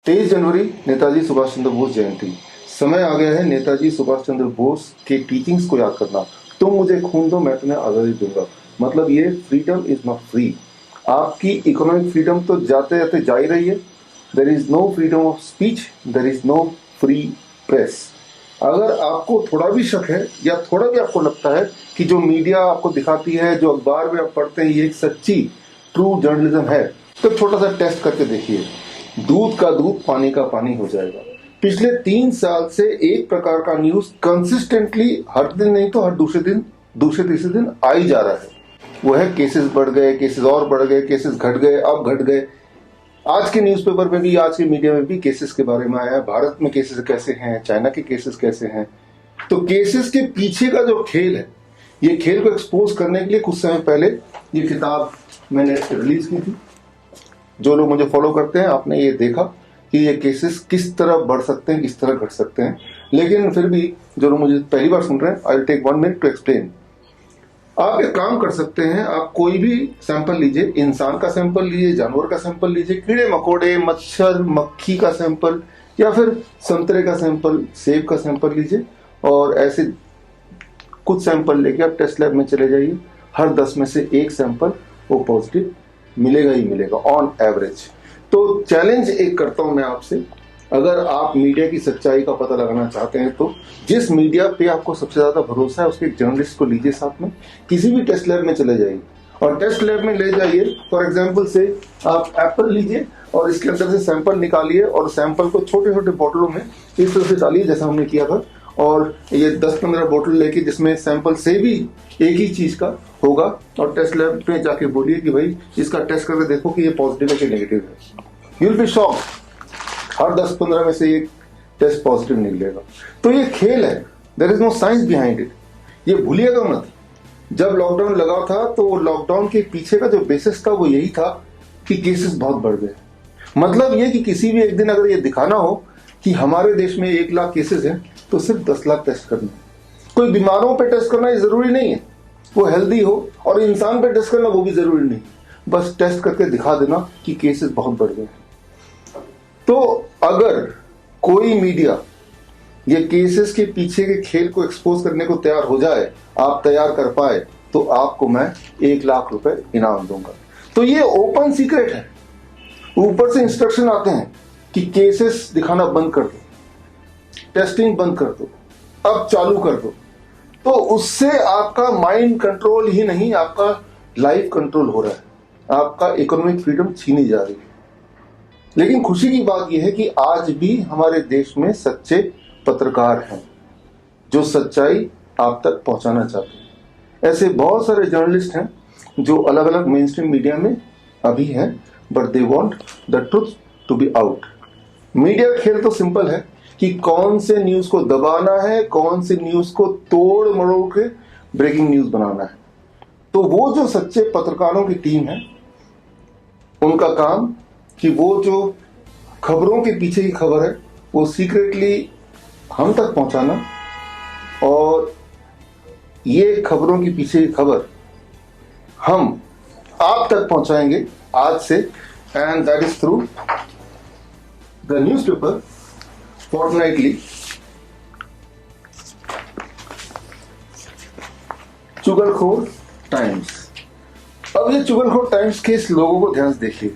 23 जनवरी नेताजी सुभाष चंद्र बोस जयंती। समय आ गया है नेताजी सुभाष चंद्र बोस के टीचिंग्स को याद करना। तुम मुझे खून दो, मैं तुम्हें आजादी दूंगा। मतलब ये फ्रीडम इज नॉट फ्री। आपकी इकोनॉमिक फ्रीडम तो जाते जाते जा ही रही है। There is no freedom of speech, there is no free press. अगर आपको थोड़ा भी शक है या थोड़ा भी आपको लगता है कि जो मीडिया आपको दिखाती है, जो अखबार में आप पढ़ते हैं, ये एक सच्ची ट्रू जर्नलिज्म है, तो छोटा सा टेस्ट करके देखिए। दूध का दूध, पानी का पानी हो जाएगा। पिछले 3 साल से एक प्रकार का न्यूज कंसिस्टेंटली हर दिन नहीं तो हर दूसरे तीसरे दिन आ ही जा रहा है। वो है केसेस बढ़ गए, केसेस और बढ़ गए, केसेस घट गए, अब घट गए। आज के न्यूज़पेपर में भी, आज के मीडिया में भी केसेस के बारे में आया है। भारत में केसेस कैसे हैं, चाइना के केसेस कैसे हैं। तो केसेस के पीछे का जो खेल है, ये खेल को एक्सपोज करने के लिए कुछ समय पहले ये किताब मैंने रिलीज की थी। जो लोग मुझे फॉलो करते हैं, आपने ये देखा कि ये केसेस किस तरह बढ़ सकते हैं, किस तरह घट सकते हैं। लेकिन फिर भी जो लोग मुझे पहली बार सुन रहे हैं, I will take 1 minute to explain. आप एक काम कर सकते हैं, आप कोई भी सैंपल लीजिए, इंसान का सैंपल लीजिए, जानवर का सैंपल लीजिए, कीड़े मकोड़े, मच्छर, मक्खी का सैंपल, या फिर संतरे का सैंपल, सेब का सैंपल लीजिए, और ऐसे कुछ सैंपल लेके आप टेस्ट लैब में चले जाइए। हर 10 में से 1 सैंपल वो पॉजिटिव मिलेगा ही मिलेगा ऑन एवरेज। तो चैलेंज एक करता हूं मैं आपसे, अगर आप मीडिया की सच्चाई का पता लगाना चाहते हैं तो जिस मीडिया पे आपको सबसे ज्यादा भरोसा है, उसके एक जर्नलिस्ट को लीजिए साथ में, किसी भी टेस्ट लैब में चले जाइए और टेस्ट लैब में ले जाइए। फॉर एग्जाम्पल से आप एप्पल लीजिए और इसके अंदर से सैंपल निकालिए और सैंपल को छोटे छोटे बोतलों में इस तरह से डालिए जैसा हमने किया था, और ये 10-15 बोतल लेके जिसमें सैंपल से भी एक ही चीज का होगा, और टेस्ट लैब में जाके बोलिए कि भाई इसका टेस्ट करके देखो कि ये पॉजिटिव है कि नेगेटिव है। यू विल बी शॉक्ड, हर 10-15 में से एक टेस्ट पॉजिटिव निकलेगा। तो ये खेल है, there is no science behind it. ये भूलिएगा मत। जब लॉकडाउन लगा था तो लॉकडाउन के पीछे का जो बेसिस था वो यही था कि केसेस बहुत बढ़ गए। मतलब ये कि किसी भी एक दिन अगर ये दिखाना हो कि हमारे देश में 1 लाख केसेस हैं, तो सिर्फ 10 लाख टेस्ट करना। कोई बीमारों पे टेस्ट करना ये जरूरी नहीं है, वो हेल्दी हो, और इंसान पे टेस्ट करना वो भी जरूरी नहीं। बस टेस्ट करके दिखा देना कि केसेस बहुत बढ़ गए। तो अगर कोई मीडिया ये केसेस के पीछे के खेल को एक्सपोज करने को तैयार हो जाए, आप तैयार कर पाए, तो आपको मैं 1 लाख रुपए इनाम दूंगा। तो ये ओपन सीक्रेट है। ऊपर से इंस्ट्रक्शन आते हैं कि केसेस दिखाना बंद कर दो, टेस्टिंग बंद कर दो, अब चालू कर दो। तो उससे आपका माइंड कंट्रोल ही नहीं, आपका लाइफ कंट्रोल हो रहा है, आपका इकोनॉमिक फ्रीडम छीनी जा रही है। लेकिन खुशी की बात यह है कि आज भी हमारे देश में सच्चे पत्रकार हैं जो सच्चाई आप तक पहुंचाना चाहते हैं। ऐसे बहुत सारे जर्नलिस्ट हैं जो अलग अलग मेन स्ट्रीम मीडिया में अभी हैं, but they want the truth to be out. Media का खेल तो सिंपल है कि कौन से न्यूज को दबाना है, कौन से न्यूज को तोड़ मरोड़ के ब्रेकिंग न्यूज बनाना है। तो वो जो सच्चे पत्रकारों की टीम है, उनका काम कि वो जो खबरों के पीछे की खबर है वो सीक्रेटली हम तक पहुंचाना, और ये खबरों के पीछे की खबर हम आप तक पहुंचाएंगे आज से, and that is through the newspaper fortnightly चुगलखोर टाइम्स। अब ये चुगलखोर टाइम्स के इस लोगों को ध्यान से देखिए।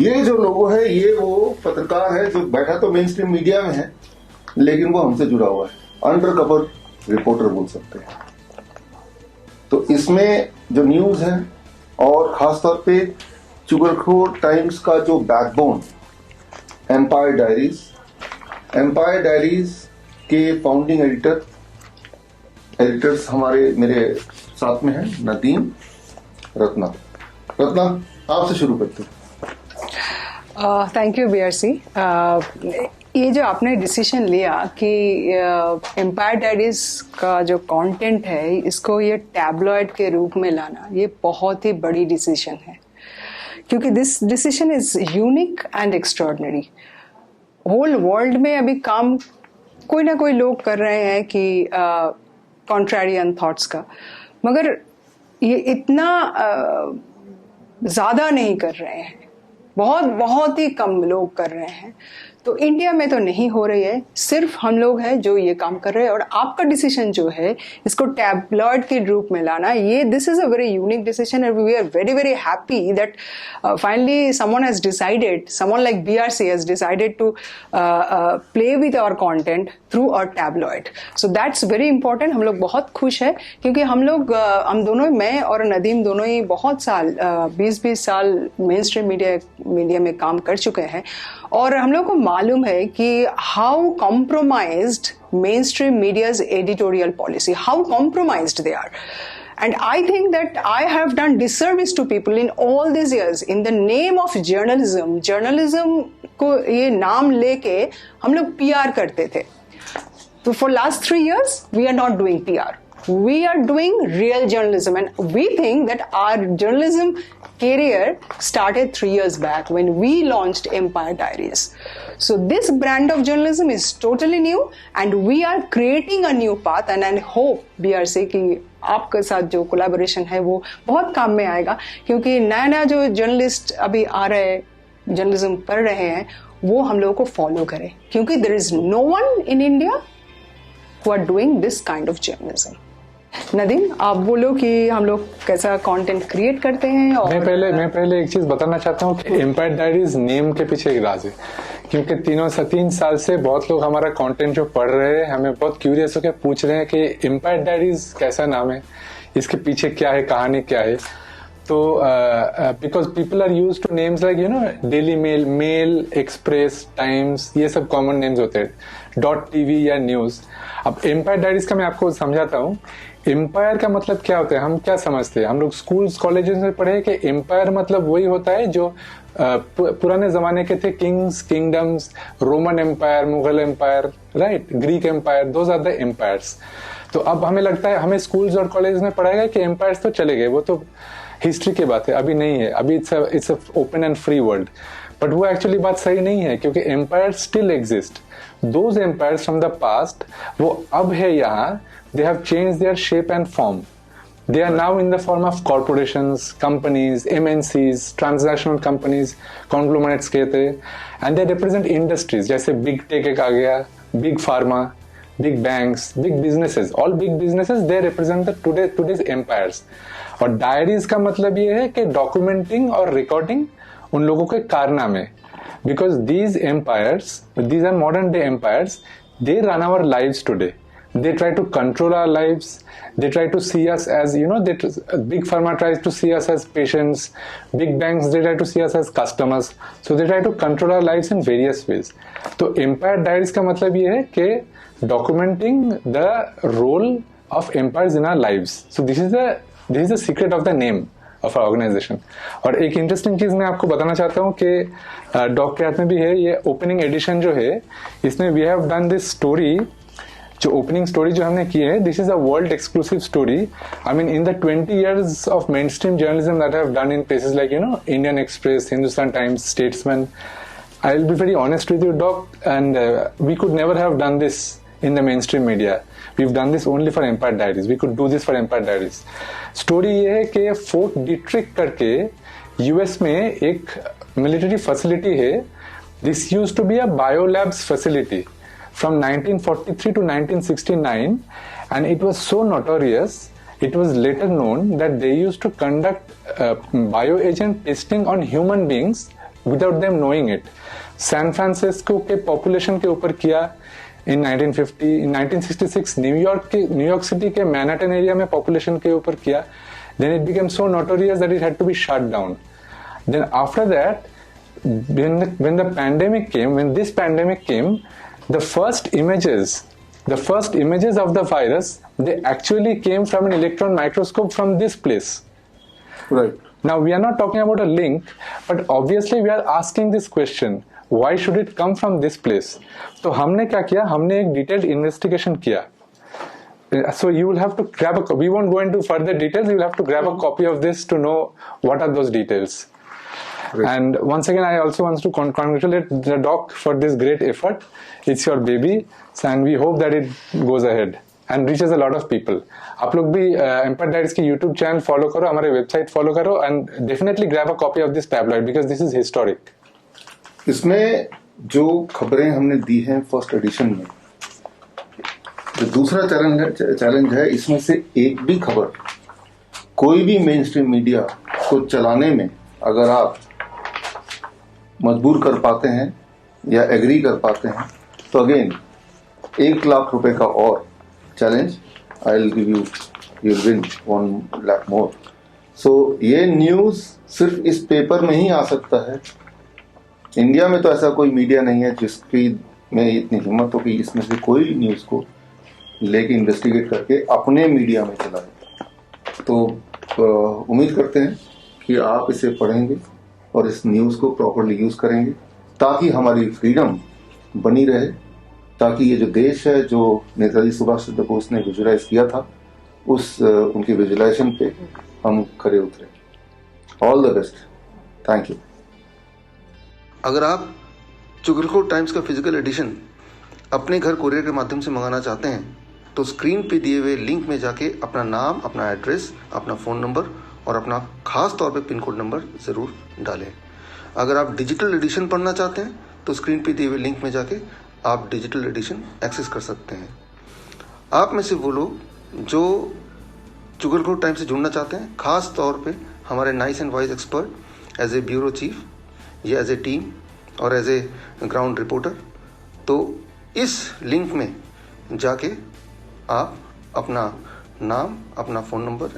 ये जो लोगो है, ये वो पत्रकार है जो बैठा तो मेन स्ट्रीम मीडिया में है, लेकिन वो हमसे जुड़ा हुआ है, अंडर कवर रिपोर्टर बोल सकते हैं। तो इसमें जो न्यूज है, और खासतौर पे चुगलखोर टाइम्स का जो बैकबोन एम्पायर डायरीज के फाउंडिंग एडिटर्स मेरे साथ में हैं, नदीम, रत्ना। आपसे शुरू करते हैं। Thank you BRC. ये जो आपने डिसीजन लिया कि एम्पायर डायरीज का जो कंटेंट है इसको ये टैबलॉइड के रूप में लाना, ये बहुत ही बड़ी डिसीजन है, क्योंकि this decision is unique and extraordinary. Whole world में अभी काम कोई ना कोई लोग कर रहे हैं कि कॉन्ट्रेरियन थॉट्स का, मगर ये इतना ज़्यादा नहीं कर रहे हैं। बहुत बहुत ही कम लोग कर रहे हैं। तो इंडिया में तो नहीं हो रही है, सिर्फ हम लोग हैं जो ये काम कर रहे हैं। और आपका डिसीजन जो है इसको टैबलॉइड के रूप में लाना, ये this is a very unique decision and we are very very happy that finally someone has decided, someone like BRC has decided to play with our content through our tabloid. So that's very important. हम लोग बहुत खुश है क्योंकि हम लोग हम दोनों, मैं और नदीम दोनों ही बहुत साल 20-20 साल मेन स्ट्रीम मीडिया में काम कर चुके हैं और हम लोग को मालूम है कि how compromised main stream media's editorial policy, how compromised they are. And I think that I have done disservice to people in all these years in the name of journalism. Journalism को ये नाम लेके हम लोग PR करते थे। So for last 3 years, we are not doing PR. We are doing real journalism, and we think that our journalism career started 3 years back when we launched Empire Diaries. So this brand of journalism is totally new, and we are creating a new path. And I hope BRC की आपके साथ जो collaboration है वो बहुत काम में आएगा, क्योंकि नया जो जर्नलिस्ट अभी आ रहे हैं, जर्नलिज्म पढ़ रहे हैं, वो हम लोगों को फॉलो करें, क्योंकि there is no one in India who are doing this kind of journalism. Nadeem, आप बोलो कि हम लोग कैसा कंटेंट क्रिएट करते हैं। और मैं पहले एक चीज बताना चाहता हूँ कि एम्पायर डायरीज नेम के पीछे एक राज है, क्योंकि 3 साल से बहुत लोग हमारा कंटेंट जो पढ़ रहे हैं हमें बहुत क्यूरियस होकर पूछ रहे हैं कि एम्पायर डायरीज कैसा नाम है, इसके पीछे क्या है, कहानी क्या है। तो because people are use to names like Daily Mail, Express, Times, ये सब कॉमन नेम्स होते हैं, .tv या न्यूज। अब एम्पायर डायरीज का मैं आपको समझाता हूँ। एम्पायर का मतलब क्या होता है, हम क्या समझते हैं, हम लोग स्कूल्स कॉलेजेस में पढ़े कि एम्पायर मतलब वही होता है जो पुराने जमाने के थे, kings, kingdoms, Roman empire, Mughal empire, right, Greek empire, those are the empires. तो अब हमें लगता है हमें स्कूल्स और कॉलेज में पढ़ाएगा कि एम्पायर्स तो चले गए, वो तो हिस्ट्री की बात है, अभी नहीं है, अभी it's open and free world. But वो एक्चुअली बात सही नहीं है, क्योंकि empire still exist. Those empires from the past वो अब है यहाँ, they have changed their shape and form. They are now in the form of corporations, companies, MNCs, transnational companies, conglomerates कहते हैं, and they represent industries जैसे big tech एक आ गया, big pharma, big banks, big businesses, all big businesses they represent the today's empires। और diaries का मतलब ये है कि documenting और recording उन लोगों के कारनामे, because these empires, these are modern day empires, they run our lives today। They try to control our lives. They try to see us as, big pharma tries to see us as patients. Big banks, they try to see us as customers. So they try to control our lives in various ways. So Empire Diaries का मतलब ये है कि documenting the role of empires in our lives. So this is the secret of the name of our organization. और एक interesting चीज मैं आपको बताना चाहता हूँ कि डॉग के हाथ में भी है, ये ओपनिंग एडिशन जो है, इसमें we have done this story, जो ओपनिंग स्टोरी जो हमने की है, this is a world exclusive story. I mean in the 20 years of main stream journalism that I have done in places like Indian Express, Hindustan Times, Statesman, I will be very honest with you dog, and we could never have done this in the main stream media. We have done this only for empire Diaries. We could do this for empire diaries. Story ये है कि Fort Detrick करके US में एक military facility है। This used to be a biolabs facility from 1943 to 1969, and it was so notorious, it was later known that they used to conduct bioagent testing on human beings without them knowing it. San Francisco के population के ऊपर किया in 1950, in 1966 New York city के Manhattan area में population के ऊपर किया. Then it became so notorious that it had to be shut down. Then after that, when the pandemic came, when this pandemic came, the first images of the virus, they actually came from an electron microscope from this place. Right. Now we are not talking about a link, but obviously we are asking this question, why should it come from this place? तो हमने क्या किया, हमने एक detailed investigation किया. So you will have to grab we won't go into further details, you will have to grab a copy of this to know what are those details. Great. And once again, I also want to congratulate the doc for this great effort. It's your baby, and we hope that it goes ahead. And reaches a lot of people. आप लोग भी empire diaries की YouTube channel follow करो, हमारे website follow करो and definitely grab a copy of this tabloid because this is historic. इसमें जो खबरें हमने दी हैं फर्स्ट एडिशन में, जो दूसरा चैलेंज है इसमें से एक भी खबर कोई भी मेन स्ट्रीम मीडिया को चलाने में अगर आप मजबूर कर पाते हैं या एग्री कर पाते हैं तो अगेन 1 लाख रुपए का और challenge, I will give you, you will win 1 lakh more. So ये न्यूज सिर्फ इस पेपर में ही आ सकता है. इंडिया में तो ऐसा कोई मीडिया नहीं है जिसकी में इतनी हिम्मत हो कि इसमें से कोई न्यूज को लेके इन्वेस्टिगेट करके अपने मीडिया में चलाए. तो उम्मीद करते हैं कि आप इसे पढ़ेंगे और इस न्यूज को प्रॉपर्ली यूज करेंगे ताकि हमारी फ्रीडम बनी रहे, ताकि ये जो देश है जो नेताजी सुभाष चंद्र बोस ने विजुलाइज किया था उस उनकी विजुलाइजेशन पे हम खरे उतरे. All the best. Thank you. अगर आप चुगलखोर टाइम्स का फिजिकल एडिशन अपने घर कुरियर के माध्यम से मंगाना चाहते हैं तो स्क्रीन पे दिए हुए लिंक में जाके अपना नाम, अपना एड्रेस, अपना फ़ोन नंबर और अपना खास तौर पे पिन कोड नंबर ज़रूर डालें. अगर आप डिजिटल एडिशन पढ़ना चाहते हैं तो स्क्रीन पे दिए हुए लिंक में जाके आप डिजिटल एडिशन एक्सेस कर सकते हैं. आप में से वो लोग जो चुगलखोर टाइम्स से जुड़ना चाहते हैं, खास तौर पे हमारे nice and wise expert as a bureau chief या एज ए टीम और एज ए ग्राउंड रिपोर्टर, तो इस लिंक में जाके आप अपना नाम, अपना फ़ोन नंबर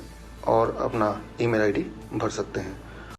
और अपना ईमेल आईडी भर सकते हैं.